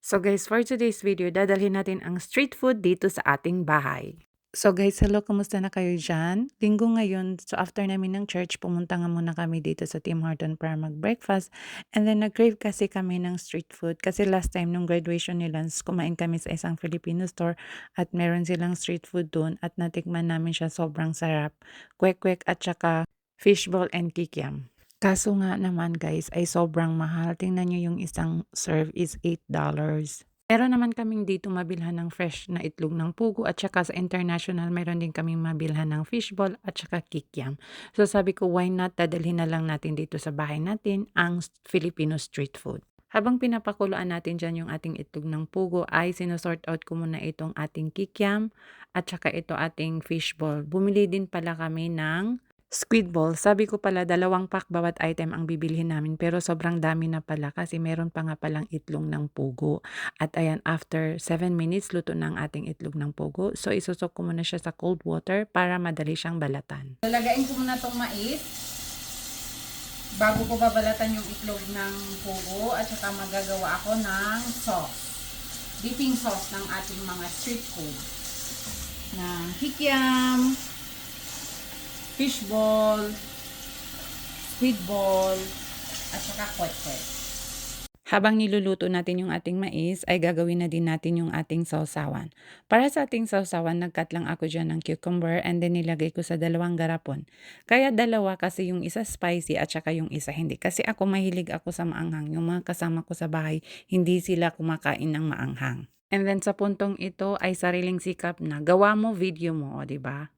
So guys, for today's video, dadalhin natin ang street food dito sa ating bahay. So guys, hello, kumusta na kayo dyan? Linggo ngayon, so after namin ng church, pumunta nga muna kami dito sa Tim Horton para mag-breakfast. And then nag-crave kasi kami ng street food. Kasi last time nung graduation nila, kumain kami sa isang Filipino store at meron silang street food doon at natikman namin siya, sobrang sarap. Kwek-kwek at saka fishball and kikiam. Kaso nga naman guys ay sobrang mahal. Tingnan niyo yung isang serve is $8. Meron naman kaming dito mabilhan ng fresh na itlog ng pugo at saka sa international meron din kaming mabilhan ng fishball at saka kikiam. So sabi ko why not dadalhin na lang natin dito sa bahay natin ang Filipino street food. Habang pinapakuluan natin dyan yung ating itlog ng pugo ay sinusort out ko muna itong ating kikiam at saka ito ating fishball. Bumili din pala kami ng squid ball. Sabi ko pala 2 pack bawat item ang bibilhin namin pero sobrang dami na pala kasi meron pa nga palang itlog ng pugo. At ayan, after 7 minutes luto na ang ating itlog ng pugo. So isusok ko muna siya sa cold water para madali siyang balatan. Lalagayin ko muna tong mais bago ko babalatan yung itlog ng pugo at saka magagawa ako ng sauce. Dipping sauce ng ating mga street food. Na kikiam, fishball, squid ball, at saka kwek-kwek. Habang niluluto natin yung ating mais, ay gagawin na din natin yung ating sausawan. Para sa ating sausawan, nag-cut lang ako dyan ng cucumber and then nilagay ko sa 2 garapon. Kaya 2 kasi yung isa spicy at saka yung isa hindi. Kasi ako mahilig ako sa maanghang. Yung mga kasama ko sa bahay, hindi sila kumakain ng maanghang. And then sa puntong ito ay sariling sikap na gawa mo, video mo, o diba?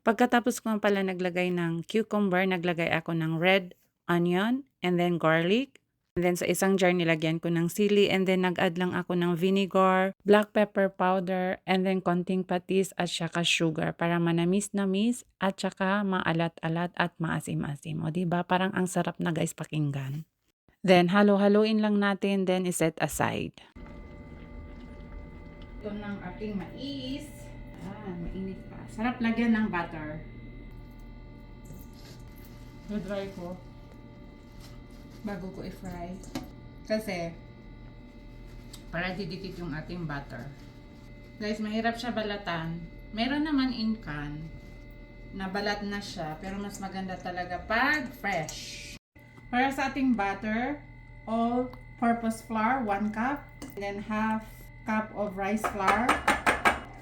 Pagkatapos ko pala naglagay ng cucumber, naglagay ako ng red onion and then garlic. And then sa isang jar nilagyan ko ng sili and then nag-add lang ako ng vinegar, black pepper powder, and then konting patis at saka sugar para manamis-namis at saka maalat-alat at maasim-asim. O diba? Parang ang sarap na guys pakinggan. Then halo-haloin lang natin then iset aside. Ito ng ating mais. Mainit pa. Sarap lagyan ng butter. Dry ko bago ko i-fry. Kasi para didikit yung ating butter. Guys, mahirap siya balatan. Meron naman in can na balat na siya, pero mas maganda talaga pag fresh. Para sa ating butter, all-purpose flour, 1 cup. And then half cup of rice flour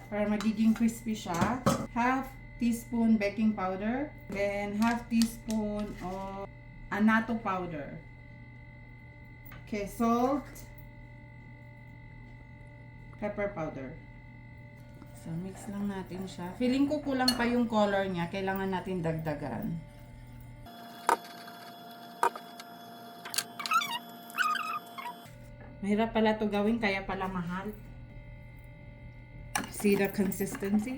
para magiging crispy siya. Half teaspoon baking powder. Then half teaspoon of annatto powder. Okay, salt. Pepper powder. So, mix lang natin siya. Feeling ko kulang pa yung color niya. Kailangan natin dagdagan. Mahirap pala to gawin, kaya pala mahal. See the consistency?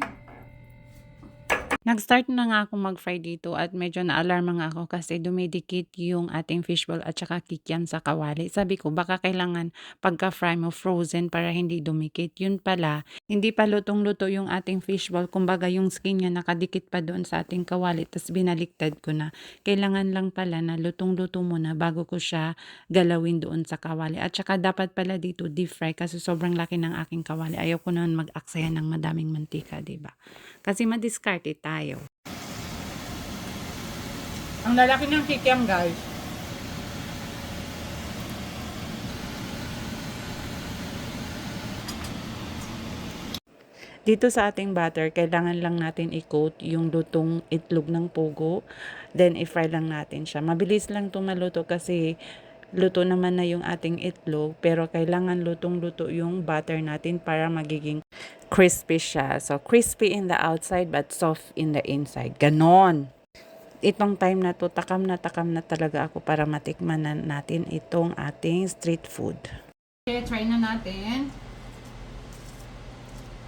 Nag-start na nga akong mag-fry dito at medyo na-alarma nga ako kasi dumidikit yung ating fishball at saka kikiam sa kawali. Sabi ko baka kailangan pagka-fry mo frozen para hindi dumikit. Yun pala, hindi pa lutong-luto yung ating fishball. Kumbaga yung skin niya nakadikit pa doon sa ating kawali tapos binaliktad ko na. Kailangan lang pala na lutong-luto muna bago ko siya galawin doon sa kawali. At saka dapat pala dito deep fry kasi sobrang laki ng aking kawali. Ayaw ko naman mag-aksaya ng madaming mantika, diba? Kasi madiskarte tayo. Ang lalaki ng kikiam, guys. Dito sa ating butter, kailangan lang natin i-coat yung lutong itlog ng pugo. Then, i-fry lang natin siya. Mabilis lang itong maluto kasi luto naman na yung ating itlog. Pero kailangan lutong-luto yung butter natin para magiging crispy siya. So, crispy in the outside but soft in the inside. Ganon. Itong time na to, takam na talaga ako para matikman na natin itong ating street food. Okay, try na natin.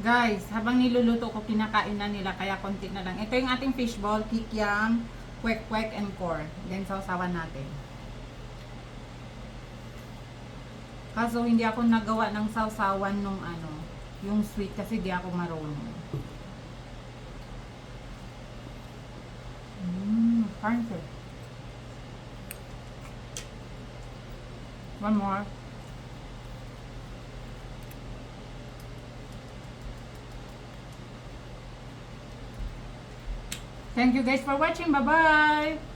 Guys, habang niluluto ko, kinakain na nila, kaya konti na lang. Ito yung ating fishball, kikiam, kwek-kwek, and core. Then, sausawan natin. Kaso, hindi ako nagawa ng sausawan nung yung sweet kasi di ako marunong. Perfect. One more. Thank you guys for watching. Bye-bye!